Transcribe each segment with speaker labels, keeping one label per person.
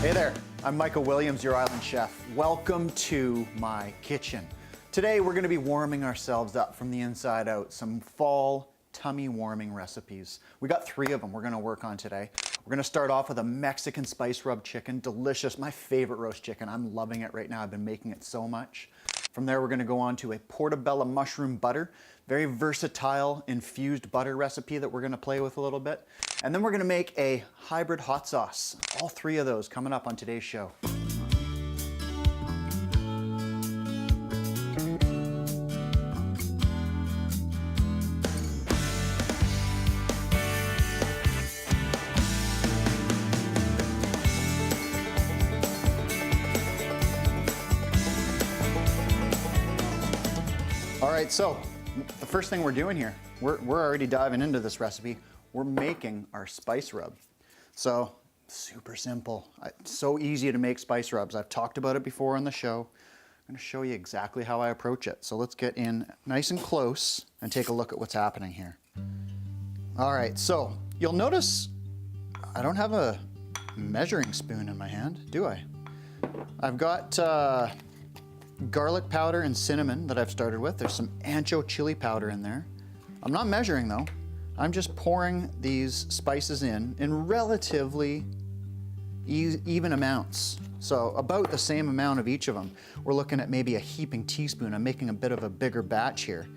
Speaker 1: Hey there, I'm Michael Williams, your island chef. Welcome to my kitchen. Today we're going to be warming ourselves up from the inside out. Some fall tummy warming recipes. We got 3 of them we're going to work on today. We're going to start off with a Mexican spice rub chicken. Delicious, my favorite roast chicken. I'm loving it right now. I've been making it so much. From there we're going to go on to a Portabella mushroom butter. Very versatile infused butter recipe that we're going to play with a little bit. And then we're going to make a hybrid hot sauce. All 3 of those coming up on today's show. All right, so the first thing we're doing here, we're already diving into this recipe. We're making our spice rub. So super simple. It's so easy to make spice rubs. I've talked about it before on the show. I'm going to show you exactly how I approach it. So let's get in nice and close and take a look at what's happening here. All right, so you'll notice I don't have a measuring spoon in my hand, do I? I've got garlic powder and cinnamon that I've started with. There's some ancho chili powder in there. I'm not measuring though. I'm just pouring these spices in relatively even amounts. So about the same amount of each of them. We're looking at maybe a heaping teaspoon. I'm making a bit of a bigger batch here.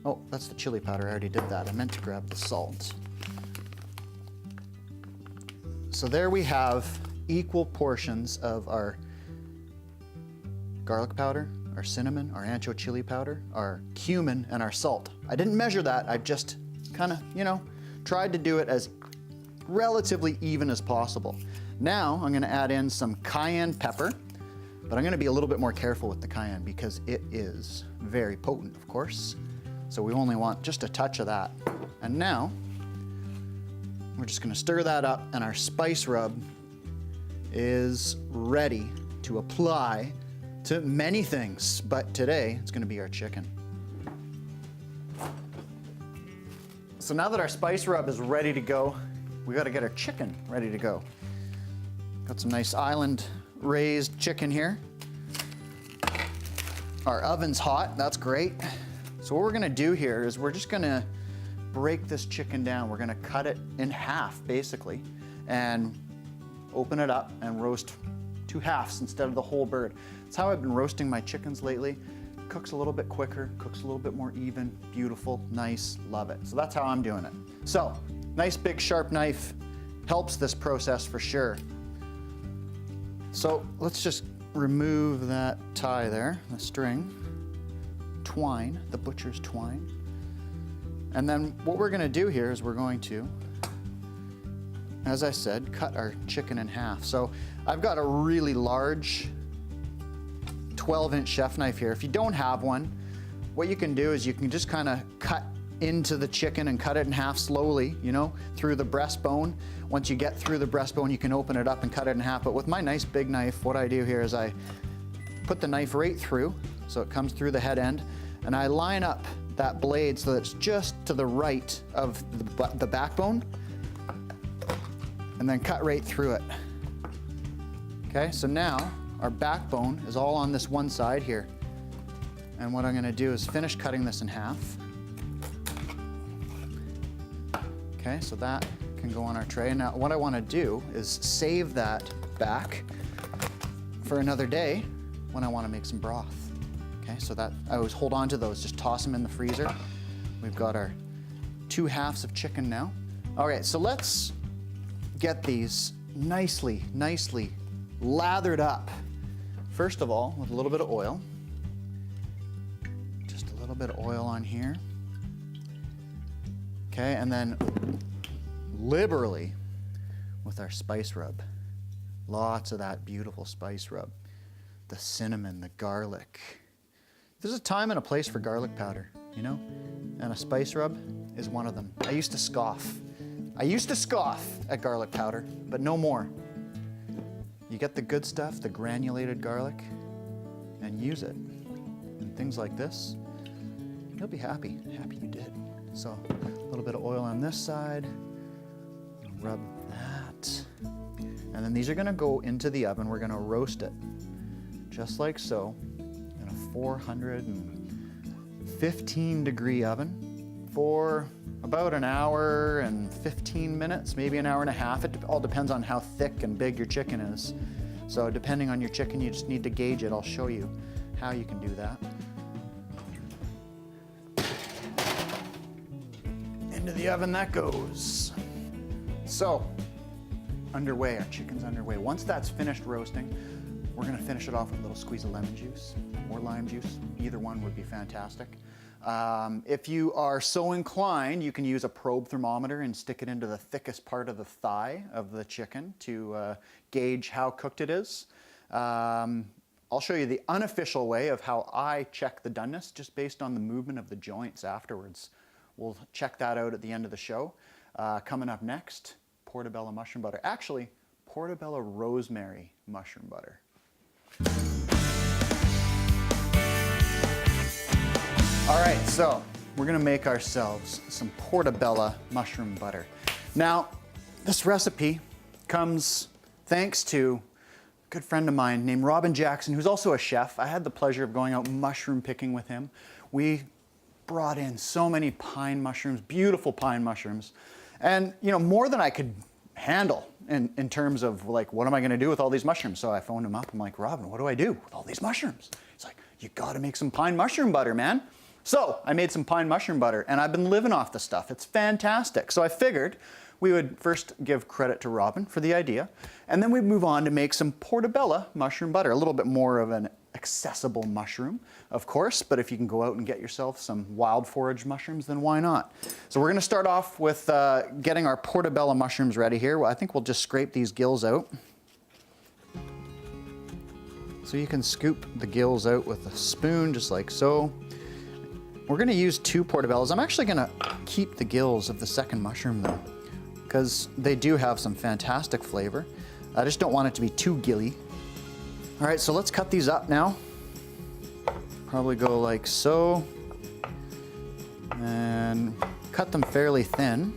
Speaker 1: Oh, that's the chili powder. I already did that. I meant to grab the salt. So there we have equal portions of our garlic powder, our cinnamon, our ancho chili powder, our cumin, and our salt. I didn't measure that. I just kind of, tried to do it as relatively even as possible. Now I'm going to add in some cayenne pepper, but I'm going to be a little bit more careful with the cayenne because it is very potent, of course. So we only want just a touch of that. And now we're just going to stir that up, and our spice rub is ready to apply to many things, but today it's going to be our chicken. So now that our spice rub is ready to go, we got to get our chicken ready to go. Got some nice island raised chicken here. Our oven's hot, that's great. So what we're going to do here is we're just going to break this chicken down. We're going to cut it in half basically and open it up and roast 2 halves instead of the whole bird. That's how I've been roasting my chickens lately. Cooks a little bit quicker, cooks a little bit more even, beautiful, nice, love it. So that's how I'm doing it. So, nice big sharp knife helps this process for sure. So let's just remove that tie there, the string, twine, the butcher's twine. And then what we're gonna do here is we're going to, as I said, cut our chicken in half. So I've got a really large 12-inch chef knife here. If you don't have one, what you can do is you can just kind of cut into the chicken and cut it in half slowly, through the breastbone. Once you get through the breastbone, you can open it up and cut it in half. But with my nice big knife, what I do here is I put the knife right through, so it comes through the head end, and I line up that blade so that it's just to the right of the backbone, and then cut right through it. Okay, so now our backbone is all on this one side here. And what I'm going to do is finish cutting this in half. Okay, so that can go on our tray. Now what I want to do is save that back for another day when I want to make some broth. Okay, so that I always hold on to those, just toss them in the freezer. We've got our 2 halves of chicken now. All right, so let's get these nicely lathered up. First of all, with a little bit of oil. Just a little bit of oil on here. Okay, and then liberally with our spice rub. Lots of that beautiful spice rub. The cinnamon, the garlic. There's a time and a place for garlic powder, and a spice rub is one of them. I used to scoff at garlic powder, but no more. You get the good stuff, the granulated garlic, and use it. And things like this, you'll be happy you did. So a little bit of oil on this side, rub that. And then these are gonna go into the oven. We're gonna roast it, just like so, in a 415 degree oven for about an hour and 15 minutes, maybe an hour and a half. It all depends on how thick and big your chicken is. So depending on your chicken, you just need to gauge it. I'll show you how you can do that. Into the oven that goes. So, underway, our chicken's underway. Once that's finished roasting, we're gonna finish it off with a little squeeze of lemon juice or lime juice. Either one would be fantastic. If you are so inclined, you can use a probe thermometer and stick it into the thickest part of the thigh of the chicken to gauge how cooked it is. I'll show you the unofficial way of how I check the doneness, just based on the movement of the joints afterwards. We'll check that out at the end of the show. Coming up next, Portabella mushroom butter. Actually, Portabella rosemary mushroom butter. All right, so we're gonna make ourselves some Portabella mushroom butter. Now, this recipe comes thanks to a good friend of mine named Robin Jackson, who's also a chef. I had the pleasure of going out mushroom picking with him. We brought in so many pine mushrooms, beautiful pine mushrooms, and more than I could handle in terms of like, what am I gonna do with all these mushrooms? So I phoned him up. I'm like, Robin, what do I do with all these mushrooms? He's like, you gotta make some pine mushroom butter, man. So I made some pine mushroom butter, and I've been living off the stuff. It's fantastic. So I figured we would first give credit to Robin for the idea, and then we'd move on to make some Portabella mushroom butter, a little bit more of an accessible mushroom, of course, but if you can go out and get yourself some wild forage mushrooms, then why not? So we're gonna start off with getting our Portabella mushrooms ready here. Well, I think we'll just scrape these gills out. So you can scoop the gills out with a spoon, just like so. We're gonna use 2 portabellas. I'm actually gonna keep the gills of the second mushroom though, because they do have some fantastic flavor. I just don't want it to be too gilly. All right, so let's cut these up now. Probably go like so, and cut them fairly thin.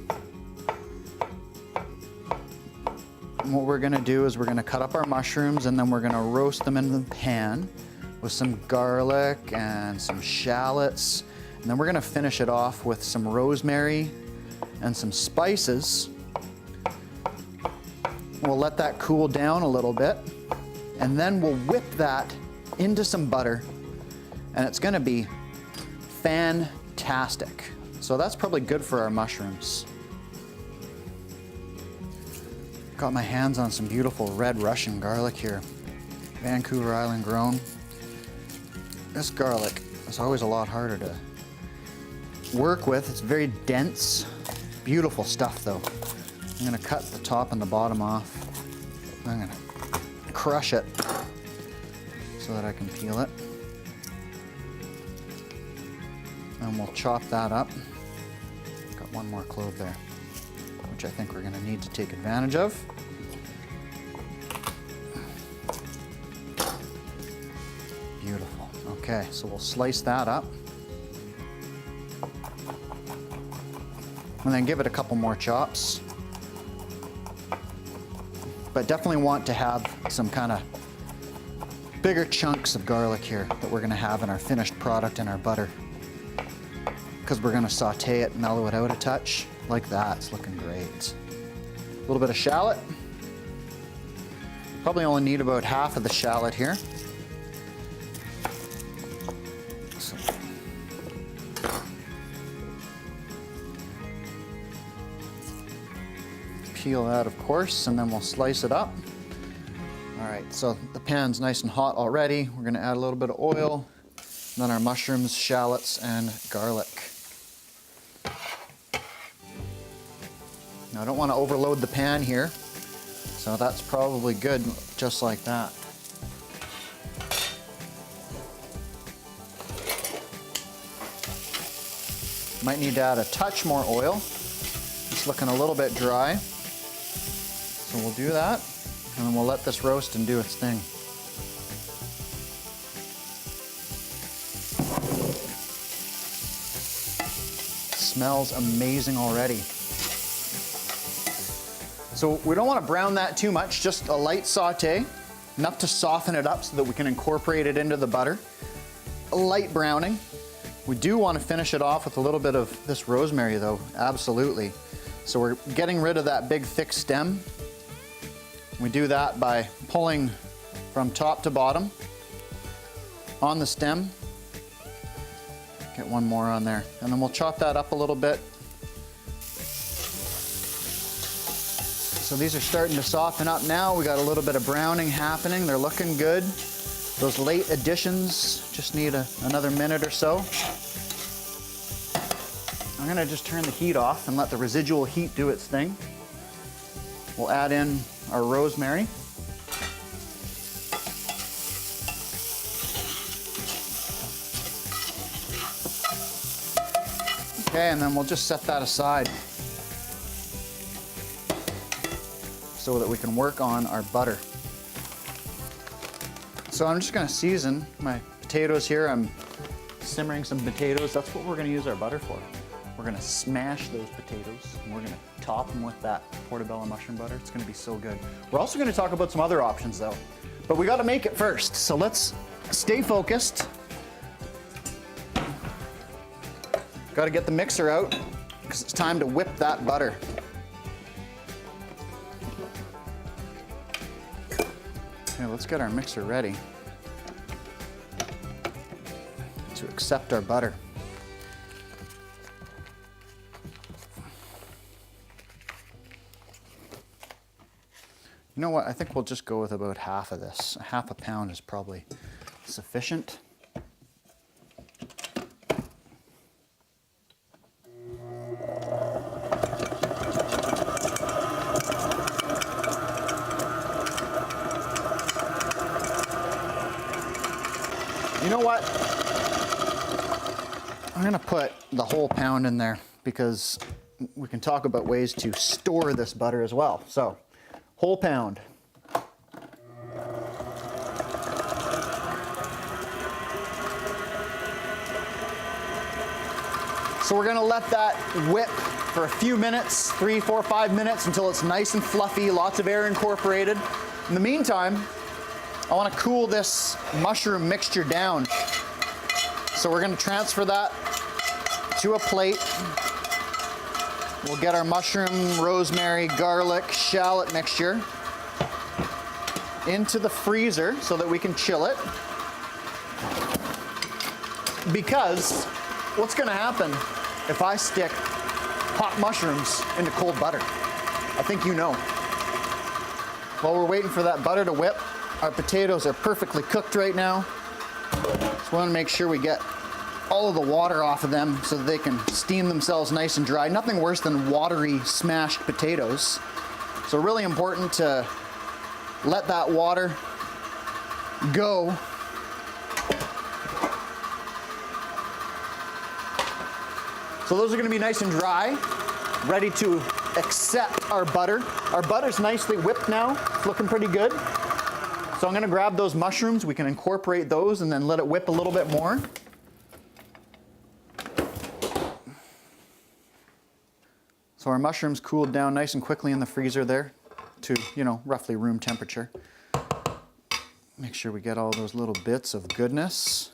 Speaker 1: And what we're gonna do is we're gonna cut up our mushrooms, and then we're gonna roast them in the pan with some garlic and some shallots. And then we're gonna finish it off with some rosemary and some spices. We'll let that cool down a little bit, and then we'll whip that into some butter, and it's gonna be fantastic. So that's probably good for our mushrooms. Got my hands on some beautiful red Russian garlic here, Vancouver Island grown. This garlic is always a lot harder to work with. It's very dense, beautiful stuff though. I'm gonna cut the top and the bottom off. I'm gonna crush it so that I can peel it. And we'll chop that up. Got one more clove there, which I think we're gonna need to take advantage of. Beautiful. Okay, so we'll slice that up. And then give it a couple more chops. But definitely want to have some kind of bigger chunks of garlic here that we're gonna have in our finished product in our butter. Because we're gonna saute it, mellow it out a touch. Like that, it's looking great. A little bit of shallot. Probably only need about half of the shallot here. So. Peel that, of course, and then we'll slice it up. All right, so the pan's nice and hot already. We're gonna add a little bit of oil, then our mushrooms, shallots, and garlic. Now I don't want to overload the pan here, so that's probably good just like that. Might need to add a touch more oil. It's looking a little bit dry. So we'll do that, and then we'll let this roast and do its thing. Smells amazing already. So we don't want to brown that too much, just a light saute, enough to soften it up so that we can incorporate it into the butter. A light browning. We do want to finish it off with a little bit of this rosemary though, absolutely. So we're getting rid of that big thick stem. We do that by pulling from top to bottom on the stem. Get one more on there, and then we'll chop that up a little bit. So these are starting to soften up now. We got a little bit of browning happening. They're looking good. Those late additions just need another minute or so. I'm gonna just turn the heat off and let the residual heat do its thing. We'll add in our rosemary. Okay, and then we'll just set that aside so that we can work on our butter. So I'm just gonna season my potatoes here. I'm simmering some potatoes. That's what we're gonna use our butter for. We're gonna smash those potatoes and we're gonna top them with that portobello mushroom butter. It's gonna be so good. We're also gonna talk about some other options though, but we gotta make it first. So let's stay focused. Gotta get the mixer out because it's time to whip that butter. Okay, let's get our mixer ready to accept our butter. You know what? I think we'll just go with about half of this. Half a pound is probably sufficient. You know what? I'm gonna put the whole pound in there because we can talk about ways to store this butter as well. So, whole pound. So we're gonna let that whip for a few minutes, 3, 4, 5 minutes until it's nice and fluffy, lots of air incorporated. In the meantime, I want to cool this mushroom mixture down. So we're going to transfer that to a plate. We'll get our mushroom, rosemary, garlic, shallot mixture into the freezer so that we can chill it. Because what's going to happen if I stick hot mushrooms into cold butter? I think you know. While we're waiting for that butter to whip, our potatoes are perfectly cooked right now. So we want to make sure we get all of the water off of them so that they can steam themselves nice and dry. Nothing worse than watery smashed potatoes. So really important to let that water go. So those are going to be nice and dry, ready to accept our butter. Our butter's nicely whipped now. It's looking pretty good. So I'm gonna grab those mushrooms, we can incorporate those and then let it whip a little bit more. So our mushrooms cooled down nice and quickly in the freezer there to, roughly room temperature. Make sure we get all those little bits of goodness.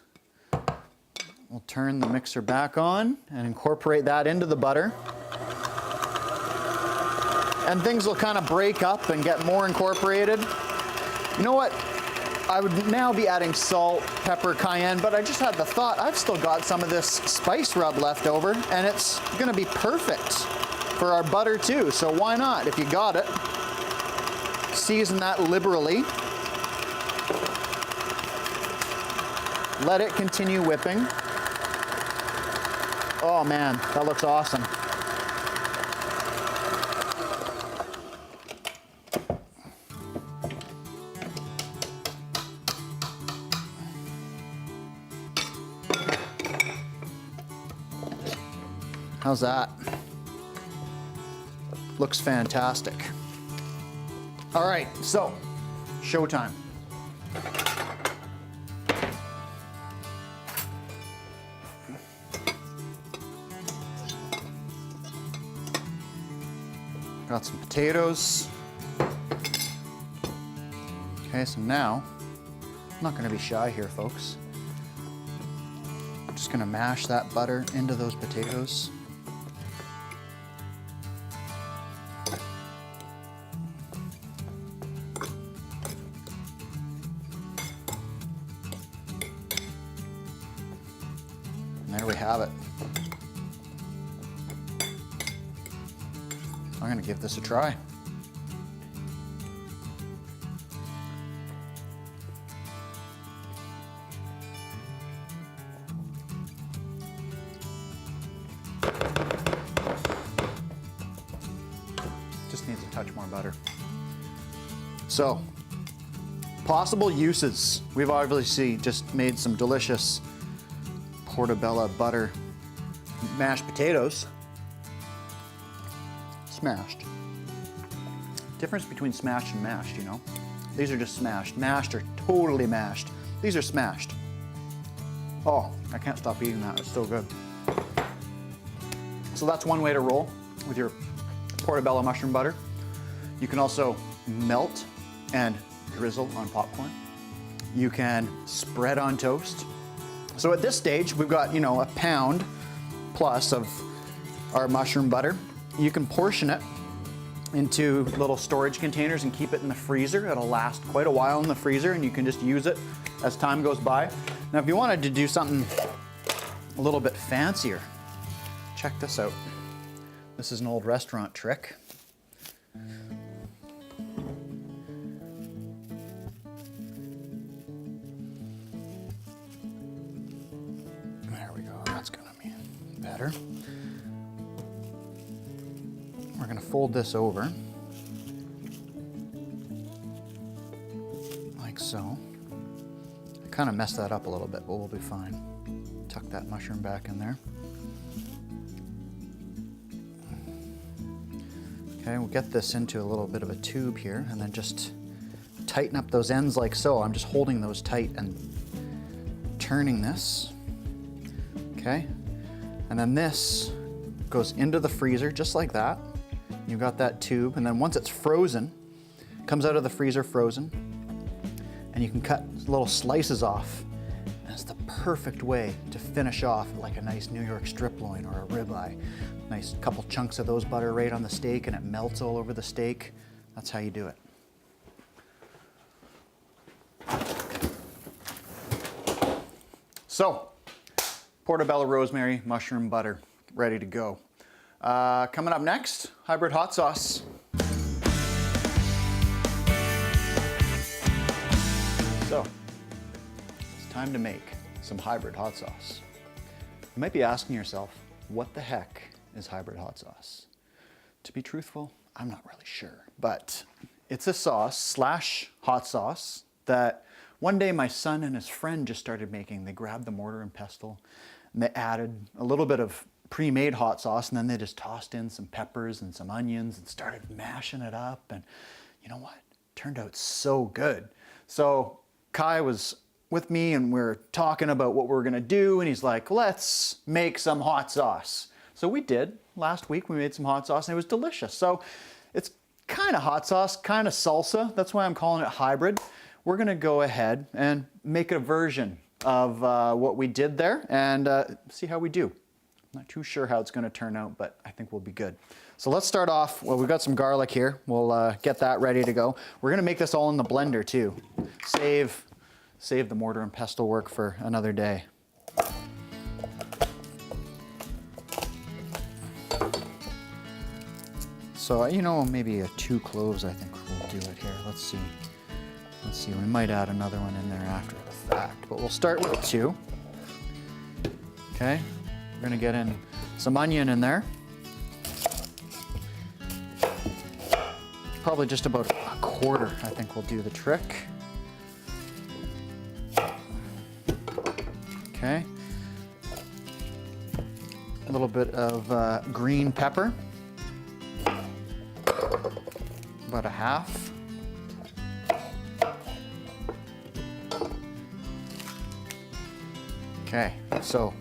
Speaker 1: We'll turn the mixer back on and incorporate that into the butter. And things will kind of break up and get more incorporated. You know what? I would now be adding salt, pepper, cayenne, but I just had the thought, I've still got some of this spice rub left over, and it's gonna be perfect for our butter too, so why not? If you got it, season that liberally. Let it continue whipping. Oh man, that looks awesome. How's that? Looks fantastic. All right, so showtime. Got some potatoes. Okay, so now, I'm not gonna be shy here, folks. I'm just gonna mash that butter into those potatoes. And there we have it. I'm gonna give this a try. Just needs a touch more butter. So, possible uses. We've obviously just made some delicious Portabella butter mashed potatoes. Smashed. Difference between smashed and mashed, you know? These are just smashed. Mashed are totally mashed. These are smashed. Oh, I can't stop eating that. It's so good. So that's one way to roll with your Portabella mushroom butter. You can also melt and drizzle on popcorn. You can spread on toast. So at this stage, we've got, you know, a pound plus of our mushroom butter. You can portion it into little storage containers and keep it in the freezer. It'll last quite a while in the freezer, and you can just use it as time goes by. Now, if you wanted to do something a little bit fancier, check this out. This is an old restaurant trick. There we go, that's gonna be better. We're gonna fold this over, like so. I kind of messed that up a little bit, but we'll be fine. Tuck that mushroom back in there. Okay, we'll get this into a little bit of a tube here, and then just tighten up those ends like so. I'm just holding those tight and turning this. Okay, and then this goes into the freezer just like that. You've got that tube, and then once it's frozen, it comes out of the freezer frozen, and you can cut little slices off. And it's the perfect way to finish off like a nice New York strip loin or a ribeye. Nice couple chunks of those butter right on the steak, and it melts all over the steak. That's how you do it. So, Portabella rosemary mushroom butter, ready to go. Coming up next, hybrid hot sauce. So, it's time to make some hybrid hot sauce. You might be asking yourself, what the heck is hybrid hot sauce? To be truthful, I'm not really sure, but it's a sauce slash hot sauce that one day my son and his friend just started making. They grabbed the mortar and pestle and they added a little bit of pre-made hot sauce, and then they just tossed in some peppers and some onions and started mashing it up, and you know what? Turned out so good. So Kai was with me and we're talking about what we're gonna do, and he's like, let's make some hot sauce. So we did. Last week we made some hot sauce and it was delicious. So it's kind of hot sauce, kind of salsa. That's why I'm calling it hybrid. We're gonna go ahead and make a version of what we did there and see how we do. Not too sure how it's going to turn out, but I think we'll be good. So let's start off. Well, we've got some garlic here. We'll get that ready to go. We're going to make this all in the blender too. Save the mortar and pestle work for another day. So, you know, maybe 2 cloves I think will do it here. Let's see. Let's see, we might add another one in there after the fact, but we'll start with 2. Okay. We're gonna get in some onion in there. Probably just about a quarter, I think will do the trick. Okay. A little bit of green pepper. About a half. Okay, so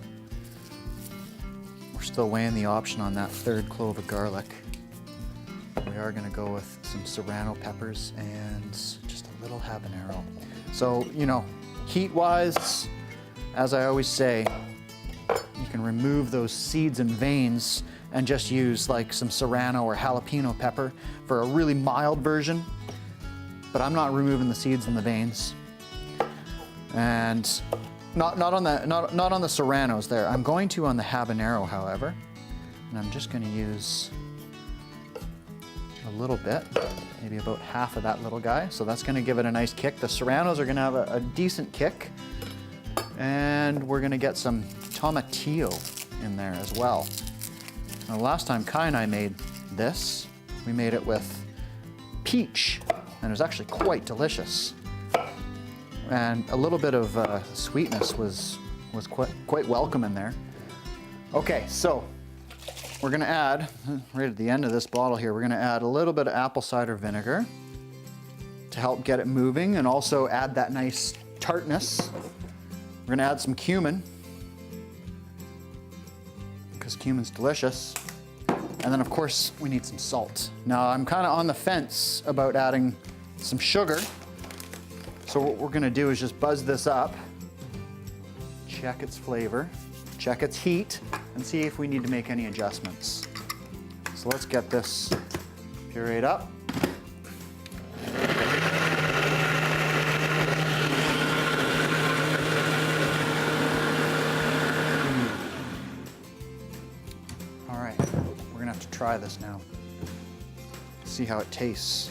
Speaker 1: we're still weighing the option on that 3rd clove of garlic. We are gonna go with some serrano peppers and just a little habanero. So, you know, heat-wise, as I always say, you can remove those seeds and veins and just use like some serrano or jalapeno pepper for a really mild version. But I'm not removing the seeds and the veins. And not on the serranos there. I'm going to on the habanero, however. And I'm just gonna use a little bit, maybe about half of that little guy. So that's gonna give it a nice kick. The serranos are gonna have a decent kick. And we're gonna get some tomatillo in there as well. Now, last time Kai and I made this, we made it with peach, and it was actually quite delicious. And a little bit of sweetness was quite welcome in there. Okay, so we're gonna add, right at the end of this bottle here, we're gonna add a little bit of apple cider vinegar to help get it moving and also add that nice tartness. We're gonna add some cumin, because cumin's delicious. And then of course, we need some salt. Now I'm kind of on the fence about adding some sugar. So what we're gonna do is just buzz this up, check its flavor, check its heat, and see if we need to make any adjustments. So let's get this pureed up. All right, we're gonna have to try this now. See how it tastes.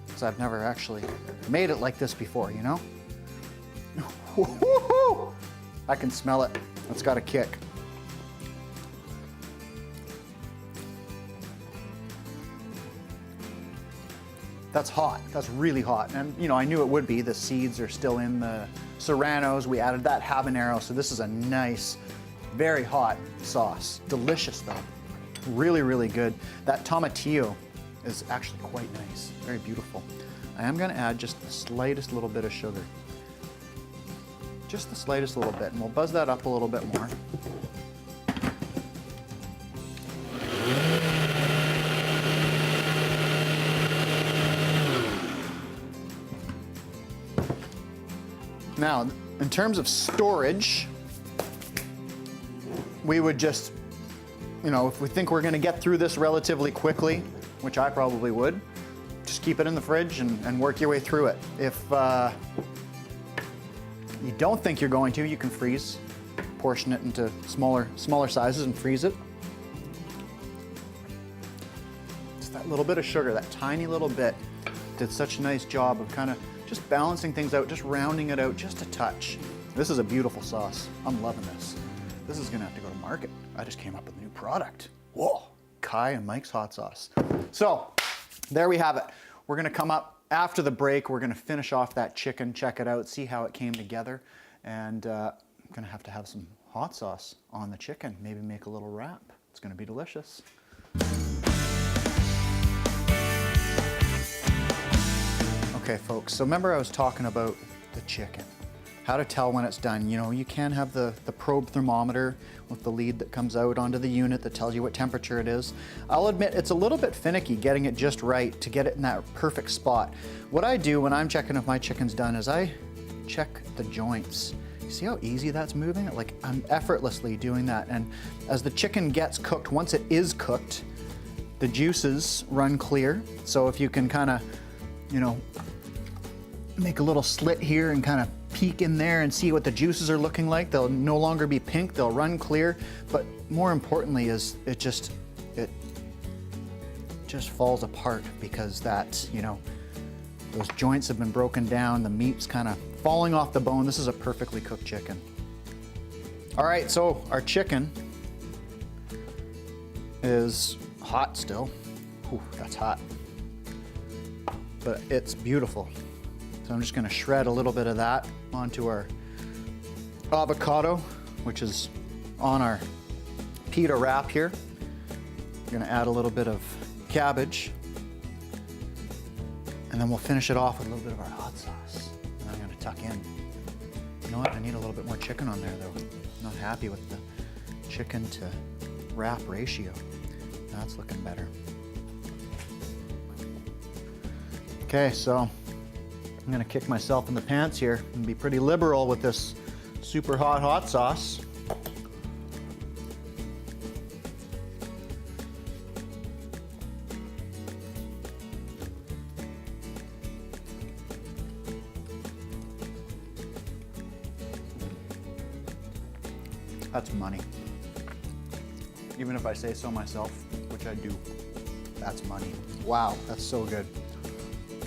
Speaker 1: Because I've never actually made it like this before, you know? I can smell it. It's got a kick. That's hot. That's really hot. And you know, I knew it would be. The seeds are still in the serranos. We added that habanero. So this is a nice, very hot sauce. Delicious though. Really, really good. That tomatillo is actually quite nice. Very beautiful. I am going to add just the slightest little bit of sugar. Just the slightest little bit, and we'll buzz that up a little bit more. Now, in terms of storage, we would just, you know, if we think we're going to get through this relatively quickly, which I probably would, just keep it in the fridge and work your way through it. If you don't think you're going to, you can freeze, portion it into smaller sizes and freeze it. Just that little bit of sugar, that tiny little bit, did such a nice job of kind of just balancing things out, just rounding it out just a touch. This is a beautiful sauce. I'm loving this. This is gonna have to go to market. I just came up with a new product. Whoa, Kai and Mike's hot sauce. So, there we have it. We're gonna come up after the break. We're gonna finish off that chicken, check it out, see how it came together. And I'm gonna have to have some hot sauce on the chicken. Maybe make a little wrap. It's gonna be delicious. Okay folks, so remember I was talking about the chicken. How to tell when it's done. You know, you can have the probe thermometer with the lead that comes out onto the unit that tells you what temperature it is. I'll admit it's a little bit finicky getting it just right to get it in that perfect spot. What I do when I'm checking if my chicken's done is I check the joints. You see how easy that's moving? Like I'm effortlessly doing that. And as the chicken gets cooked, once it is cooked, the juices run clear. So if you can kind of, you know, make a little slit here and kind of peek in there and see what the juices are looking like. They'll no longer be pink, they'll run clear, but more importantly is it just falls apart because that, you know, those joints have been broken down, the meat's kind of falling off the bone. This is a perfectly cooked chicken. All right, so our chicken is hot still. Ooh, that's hot, but it's beautiful. So I'm just gonna shred a little bit of that onto our avocado, which is on our pita wrap here. I'm gonna add a little bit of cabbage, and then we'll finish it off with a little bit of our hot sauce. And I'm gonna tuck in. You know what, I need a little bit more chicken on there though. I'm not happy with the chicken to wrap ratio. That's looking better. Okay, so I'm gonna kick myself in the pants here and be pretty liberal with this super hot sauce. That's money. Even if I say so myself, which I do, that's money. Wow, that's so good.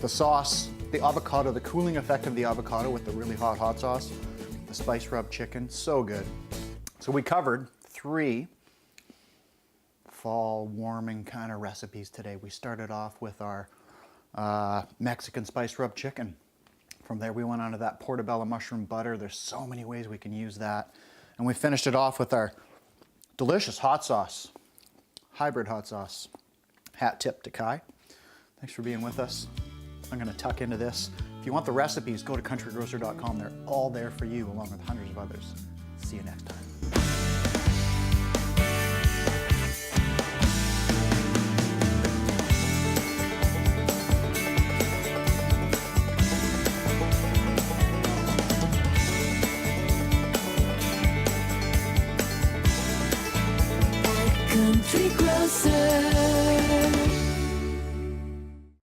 Speaker 1: The sauce, the avocado, the cooling effect of the avocado with the really hot sauce, the spice rub chicken, so good. So we covered 3 fall warming kind of recipes today. We started off with our Mexican spice rub chicken. From there we went on to that Portabella mushroom butter. There's so many ways we can use that. And we finished it off with our delicious hot sauce, hybrid hot sauce. Hat tip to Kai. Thanks for being with us. I'm gonna tuck into this. If you want the recipes, go to countrygrocer.com. They're all there for you, along with hundreds of others. See you next time.
Speaker 2: Country Grocer.